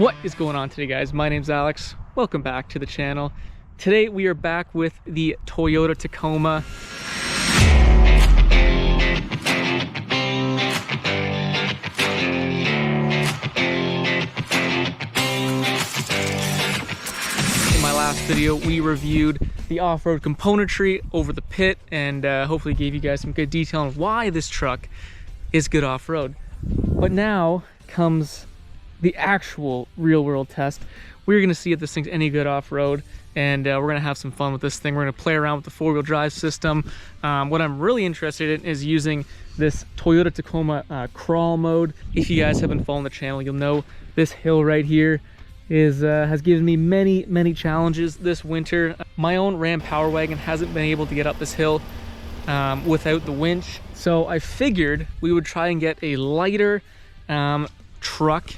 What is going on today, guys? My name's Alex. Welcome back to the channel. Today we are back with the Toyota Tacoma. In my last video, we reviewed the off-road componentry over the pit and hopefully gave you guys some good detail on why this truck is good off-road. But now comes the actual real-world test. We're gonna see if this thing's any good off-road, and we're gonna have some fun with this thing. We're gonna play around with the four-wheel drive system. What I'm really interested in is using this Toyota Tacoma crawl mode. If you guys have been following the channel, you'll know this hill right here has given me many challenges this winter. My own RAM Power Wagon hasn't been able to get up this hill without the winch, so I figured we would try and get a lighter truck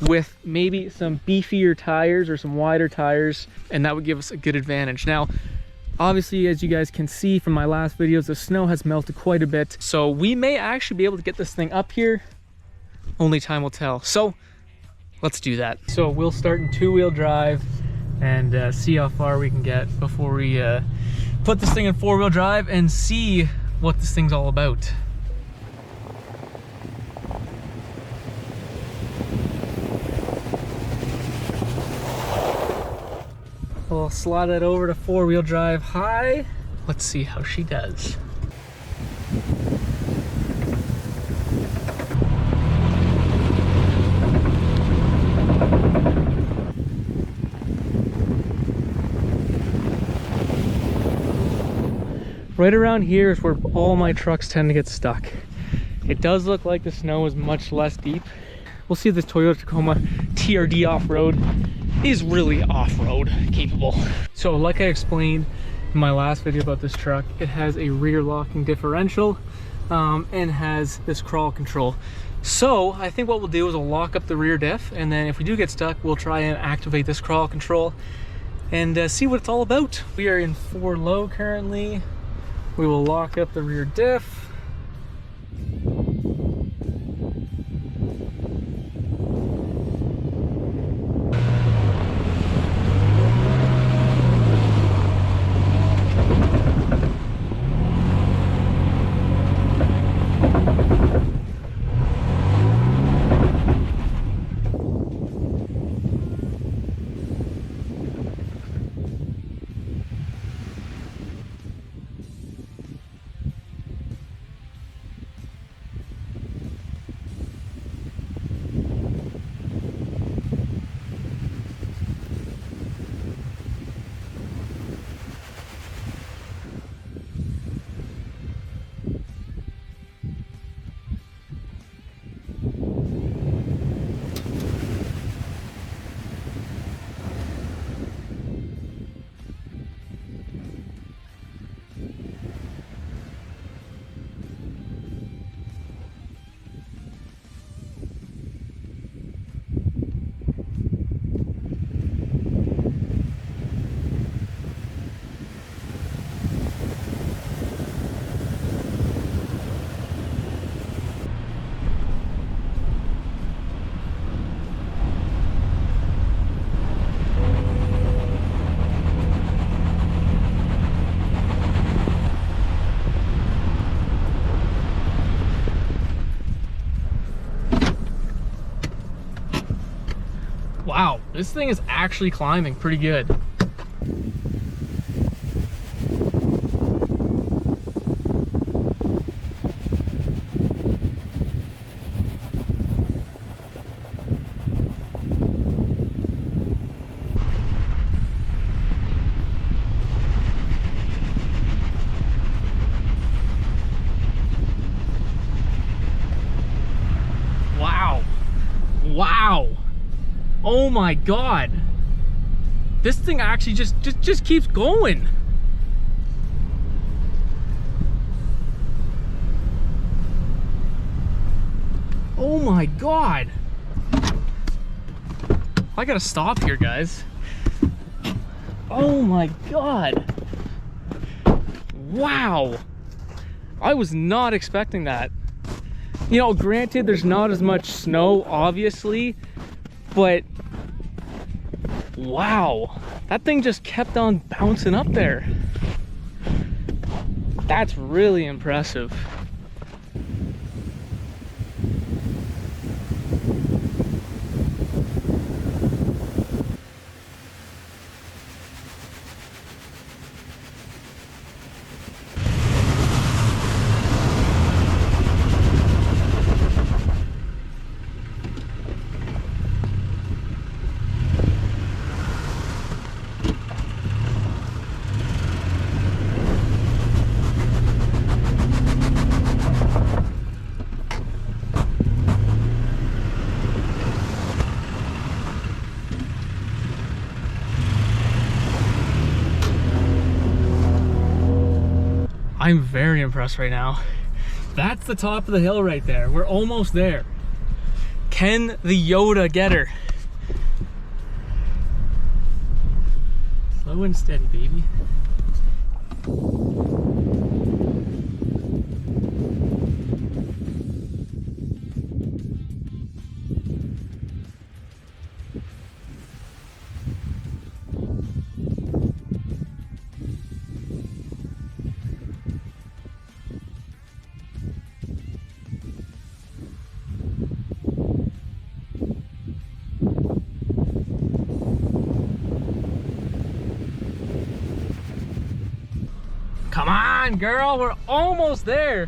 with maybe some beefier tires or some wider tires, and that would give us a good advantage. Now, obviously, as you guys can see from my last videos, the snow has melted quite a bit, so we may actually be able to get this thing up here. Only time will tell. So let's do that. So we'll start in two-wheel drive and see how far we can get before we put this thing in four-wheel drive and see what this thing's all about. We'll slide it over to four-wheel drive high. Let's see how she does. Right around here is where all my trucks tend to get stuck. It does look like the snow is much less deep. We'll see if this Toyota Tacoma TRD off-road is really off-road capable. So like I explained in my last video about this truck, it has a rear locking differential and has this crawl control. So I think what we'll do is we'll lock up the rear diff, and then if we do get stuck, we'll try and activate this crawl control and see what it's all about. We are in 4 low currently. We will lock up the rear diff. Wow, this thing is actually climbing pretty good. Wow. Oh my God. This thing actually just keeps going. Oh my God. I gotta stop here, guys. Oh my God. Wow. I was not expecting that. You know, granted, there's not as much snow, obviously, but Wow, that thing just kept on bouncing up there. That's really impressive. I'm very impressed right now. That's the top of the hill right there. We're almost there. Can the Yoda get her? Slow and steady, baby. Come on, girl, we're almost there.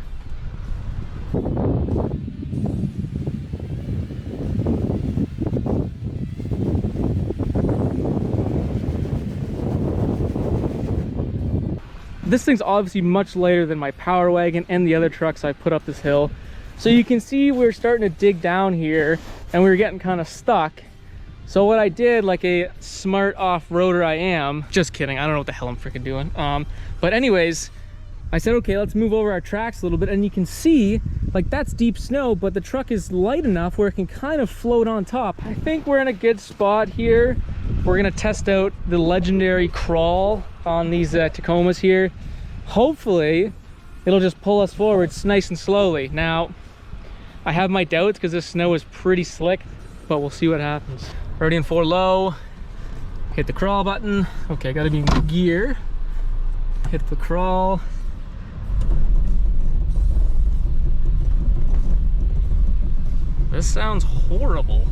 This thing's obviously much lighter than my Power Wagon and the other trucks I put up this hill. So you can see we're starting to dig down here and we were getting kind of stuck. So what I did, like a smart off-roader I am, just kidding, I don't know what the hell I'm freaking doing. But anyways, I said, okay, let's move over our tracks a little bit, and you can see, like, that's deep snow, but the truck is light enough where it can kind of float on top. I think we're in a good spot here. We're gonna test out the legendary crawl on these Tacomas here. Hopefully, it'll just pull us forward nice and slowly. Now, I have my doubts because this snow is pretty slick, but we'll see what happens. Already in 4 low, hit the crawl button. Okay, gotta be in gear. Hit the crawl. This sounds horrible.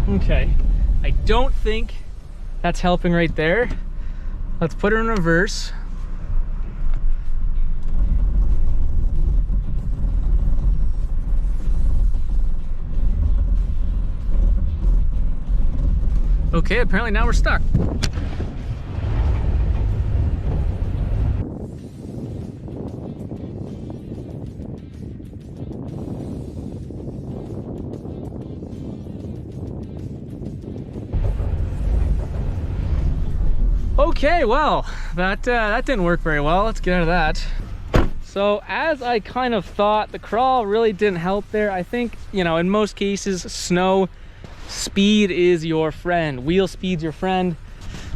Okay, I don't think that's helping right there. Let's put her in reverse. Okay, apparently now we're stuck. Okay, well, that didn't work very well. Let's get out of that. So as I kind of thought, the crawl really didn't help there. I think, you know, in most cases, snow, speed is your friend. Wheel speed's your friend.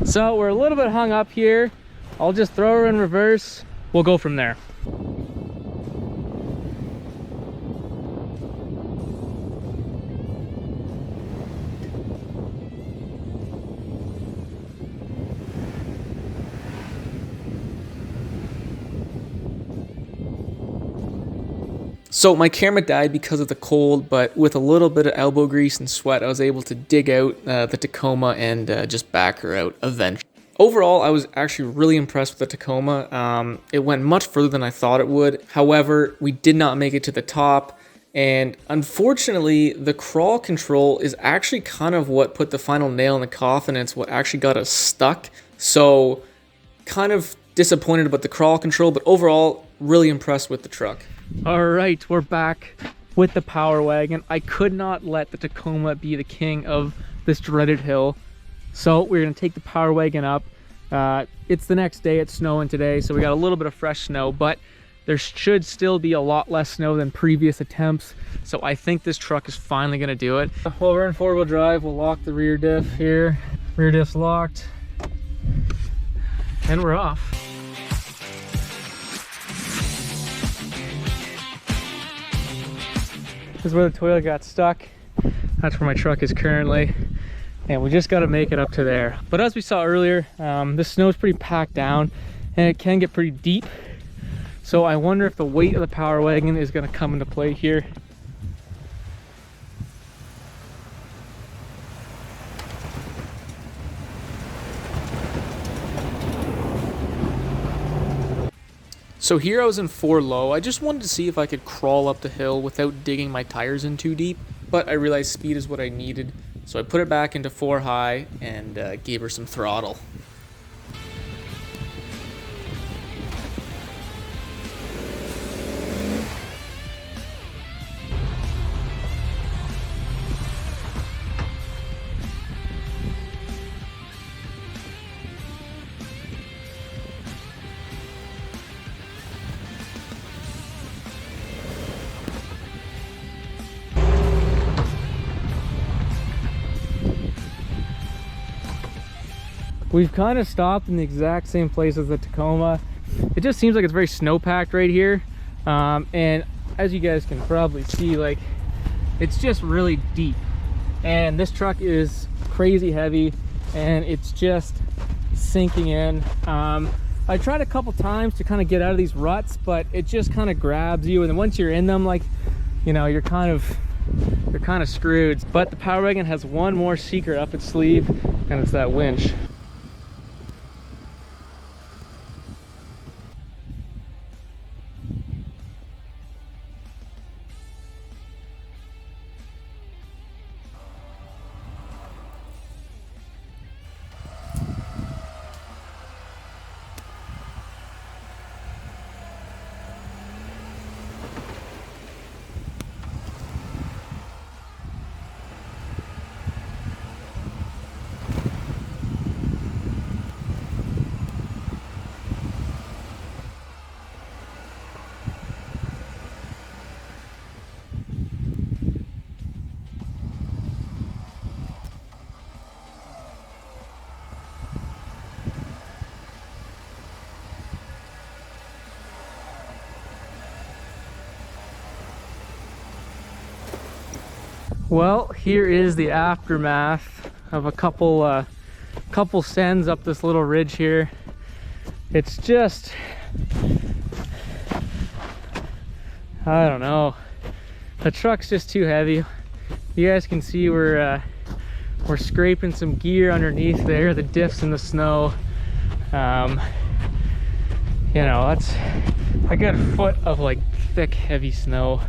So we're a little bit hung up here. I'll just throw her in reverse. We'll go from there. So my camera died because of the cold, but with a little bit of elbow grease and sweat, I was able to dig out the Tacoma and just back her out eventually. Overall, I was actually really impressed with the Tacoma. It went much further than I thought it would. However, we did not make it to the top. And unfortunately, the crawl control is actually kind of what put the final nail in the coffin. It's what actually got us stuck. So kind of disappointed about the crawl control, but overall, really impressed with the truck. All right, we're back with the Power Wagon. I could not let the Tacoma be the king of this dreaded hill. So we're gonna take the Power Wagon up. It's the next day, it's snowing today, so we got a little bit of fresh snow, but there should still be a lot less snow than previous attempts. So I think this truck is finally gonna do it. Well, we're in 4-wheel drive. We'll lock the rear diff here. Rear diff's locked. And we're off. This is where the Toyota got stuck. That's where my truck is currently. And we just got to make it up to there. But as we saw earlier, this snow is pretty packed down and it can get pretty deep. So I wonder if the weight of the Power Wagon is going to come into play here. So here I was in 4 low. I just wanted to see if I could crawl up the hill without digging my tires in too deep, but I realized speed is what I needed. So I put it back into 4 high and gave her some throttle. We've kind of stopped in the exact same place as the Tacoma. It just seems like it's very snow-packed right here. And as you guys can probably see, like, it's just really deep. And this truck is crazy heavy and it's just sinking in. I tried a couple times to kind of get out of these ruts, but it just kind of grabs you. And then once you're in them, like, you know, you're kind of screwed. But the Power Wagon has one more secret up its sleeve, and it's that winch. Well, here is the aftermath of a couple sends up this little ridge here. It's just, I don't know, the truck's just too heavy. You guys can see we're scraping some gear underneath there. The diff's in the snow. You know, that's a good foot of like thick, heavy snow.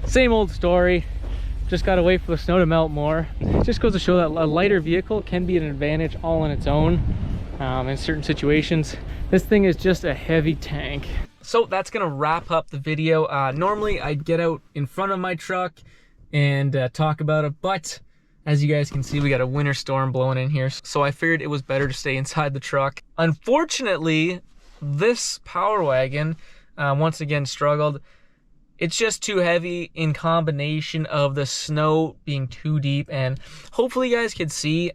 Same old story. Just gotta wait for the snow to melt more. It just goes to show that a lighter vehicle can be an advantage all on its own in certain situations. This thing is just a heavy tank. So that's gonna wrap up the video. Normally I'd get out in front of my truck and talk about it, but as you guys can see, we got a winter storm blowing in here. So I figured it was better to stay inside the truck. Unfortunately, this Power Wagon once again struggled. It's just too heavy in combination of the snow being too deep, and hopefully you guys could see,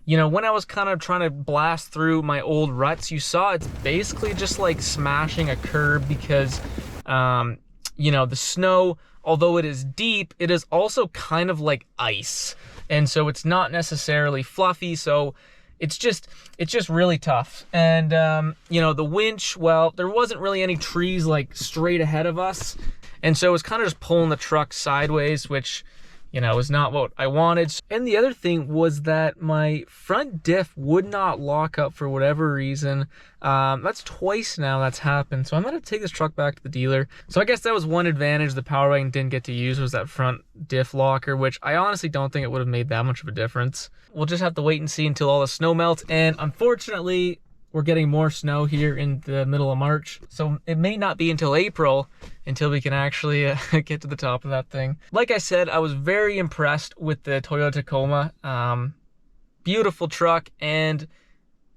you know, when I was kind of trying to blast through my old ruts, you saw it's basically just like smashing a curb because, you know, the snow, although it is deep, it is also kind of like ice. And so it's not necessarily fluffy, so it's just really tough. And, you know, the winch, well, there wasn't really any trees like straight ahead of us. And so it was kind of just pulling the truck sideways, which, you know, is not what I wanted. And the other thing was that my front diff would not lock up for whatever reason. That's twice now that's happened. So I'm gonna take this truck back to the dealer. So I guess that was one advantage the Power Wagon didn't get to use, was that front diff locker, which I honestly don't think it would have made that much of a difference. We'll just have to wait and see until all the snow melts. And unfortunately, we're getting more snow here in the middle of March. So it may not be until April until we can actually get to the top of that thing. Like I said, I was very impressed with the Toyota Tacoma. Beautiful truck and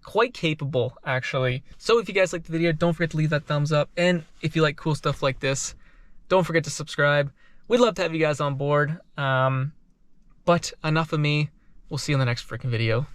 quite capable, actually. So if you guys liked the video, don't forget to leave that thumbs up. And if you like cool stuff like this, don't forget to subscribe. We'd love to have you guys on board. But enough of me. We'll see you in the next freaking video.